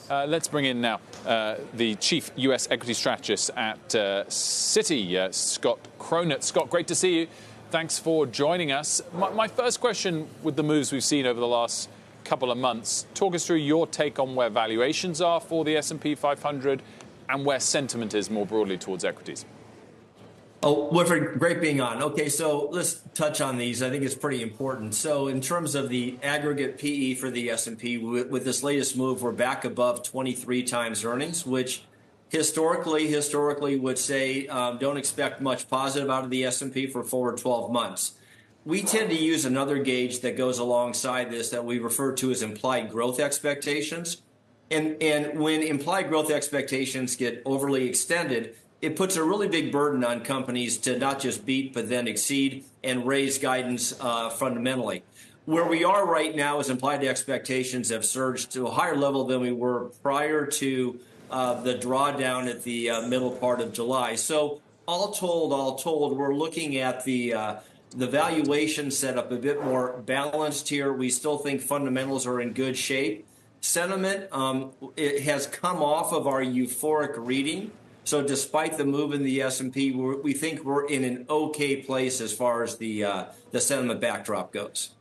Let's bring in now the Chief U.S. Equity Strategist at Citi, Scott Chronert. Scott, great to see you. Thanks for joining us. My first question with the moves we've seen over the last couple of months, talk us through your take on where valuations are for the S&P 500 and where sentiment is more broadly towards equities. Oh, Wilfred, great being on. Okay, so let's touch on these. I think it's pretty important. So in terms of the aggregate PE for the S&P, with this latest move, we're back above 23 times earnings, which historically would say don't expect much positive out of the S&P for forward 12 months. We tend to use another gauge that goes alongside this that we refer to as implied growth expectations. And when implied growth expectations get overly extended, it puts a really big burden on companies to not just beat, but then exceed and raise guidance fundamentally. Where we are right now is implied expectations have surged to a higher level than we were prior to the drawdown at the middle part of July. So all told, we're looking at the valuation setup a bit more balanced here. We still think fundamentals are in good shape. Sentiment, it has come off of our euphoric reading. So despite the move in the S&P, we think we're in an okay place as far as the sentiment backdrop goes.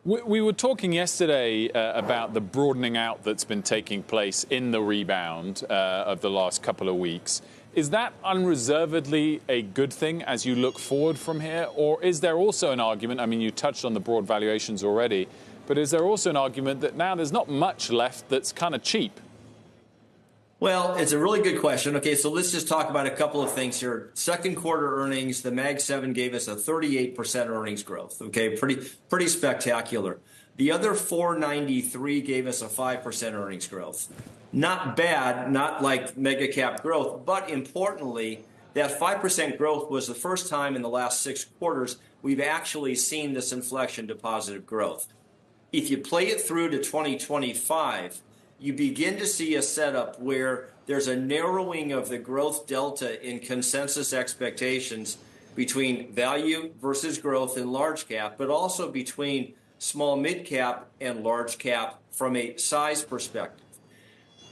We were talking yesterday about the broadening out that's been taking place in the rebound of the last couple of weeks. Is that unreservedly a good thing as you look forward from here? Or is there also an argument, I mean, you touched on the broad valuations already, but is there also an argument that now there's not much left that's kind of cheap? Well, it's a really good question. Okay, so let's just talk about a couple of things here. Second quarter earnings, the Mag 7 gave us a 38% earnings growth. Okay, pretty spectacular. The other 493 gave us a 5% earnings growth. Not bad, not like mega cap growth, but importantly, that 5% growth was the first time in the last 6 quarters we've actually seen this inflection to positive growth. If you play it through to 2025, you begin to see a setup where there's a narrowing of the growth delta in consensus expectations between value versus growth in large cap, but also between small mid cap and large cap from a size perspective.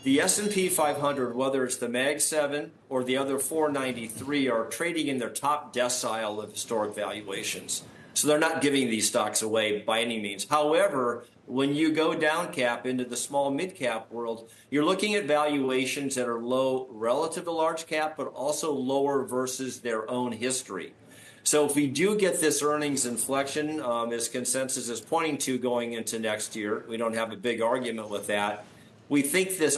The S&P 500, whether it's the Mag 7 or the other 493, are trading in their top decile of historic valuations. So they're not giving these stocks away by any means. However, when you go down cap into the small mid cap world, you're looking at valuations that are low relative to large cap, but also lower versus their own history. So if we do get this earnings inflection, as consensus is pointing to going into next year, we don't have a big argument with that. We think this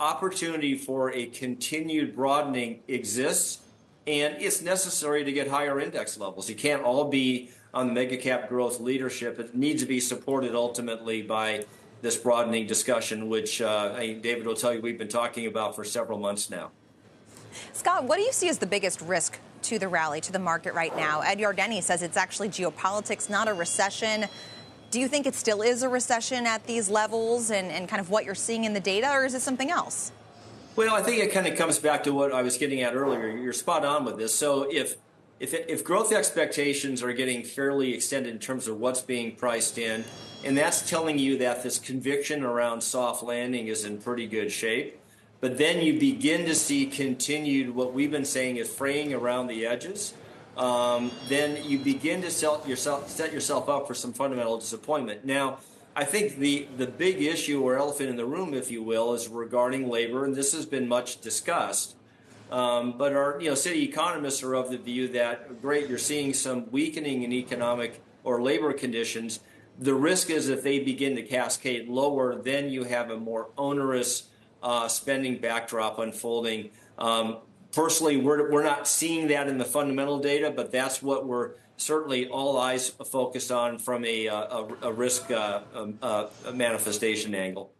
opportunity for a continued broadening exists, and it's necessary to get higher index levels. You can't all be on the mega cap growth leadership. It needs to be supported ultimately by this broadening discussion, which David will tell you we've been talking about for several months now. Scott, what do you see as the biggest risk to the rally, to the market right now? Ed Yardeni says it's actually geopolitics, not a recession. Do you think it still is a recession at these levels and kind of what you're seeing in the data, or is it something else? Well, I think it kind of comes back to what I was getting at earlier. You're spot on with this. So if growth expectations are getting fairly extended in terms of what's being priced in, and that's telling you that this conviction around soft landing is in pretty good shape, but then you begin to see continued, what we've been saying is fraying around the edges, then you begin to set yourself up for some fundamental disappointment. Now, I think the big issue or elephant in the room, if you will, is regarding labor, and this has been much discussed. But our Citi economists are of the view that, great, you're seeing some weakening in economic or labor conditions. The risk is if they begin to cascade lower, then you have a more onerous spending backdrop unfolding. Personally, we're not seeing that in the fundamental data, but that's what we're certainly all eyes focused on from a risk manifestation angle.